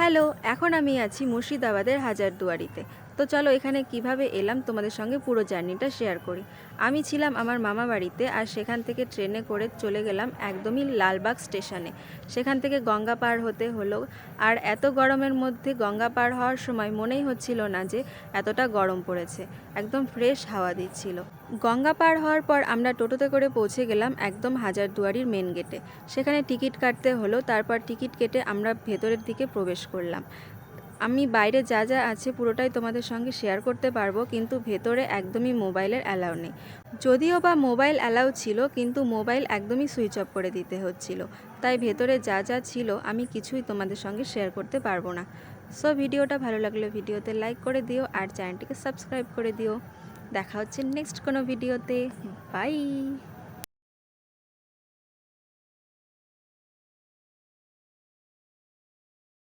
Hello, এখন আমি আছি মুর্শিদাবাদের হাজারদুয়ারিতে। তো চলো এখানে কিভাবে এলাম তোমাদের সঙ্গে পুরো জার্নিটা শেয়ার করি। আমি ছিলাম আমার মামা বাড়িতে, আর সেখান থেকে ট্রেনে করে চলে গেলাম একদমই লালবাগ স্টেশনে। সেখান থেকে গঙ্গা পার হতে হলো। আর এত গরমের মধ্যে গঙ্গা পার হওয়ার সময় মনেই হচ্ছিল না যে এতটা গরম পড়েছে। একদম ফ্রেশ হাওয়া দিচ্ছিল। গঙ্গা পার হওয়ার পর আমরা টোটোতে করে পৌঁছে গেলাম একদম হাজারদুয়ারির মেন গেটে। সেখানে টিকিট কাটতে হলো, তারপর টিকিট কেটে আমরা ভেতরের দিকে প্রবেশ করলাম। আমি বাইরে যা যা আছে পুরোটাই তোমাদের সঙ্গে শেয়ার করতে পারবো, কিন্তু ভেতরে একদমই মোবাইলের অ্যালাউ নেই। যদিও বা মোবাইল অ্যালাউ ছিল, কিন্তু মোবাইল একদমই সুইচ অফ করে দিতে হচ্ছিল। তাই ভেতরে যা যা ছিল আমি কিছুই তোমাদের সঙ্গে শেয়ার করতে পারবো না। সো ভিডিওটা ভালো লাগলে ভিডিওতে লাইক করে দিও, আর চ্যানেলটিকে সাবস্ক্রাইব করে দিও। দেখা হচ্ছে নেক্সট কোনো ভিডিওতে। বাই।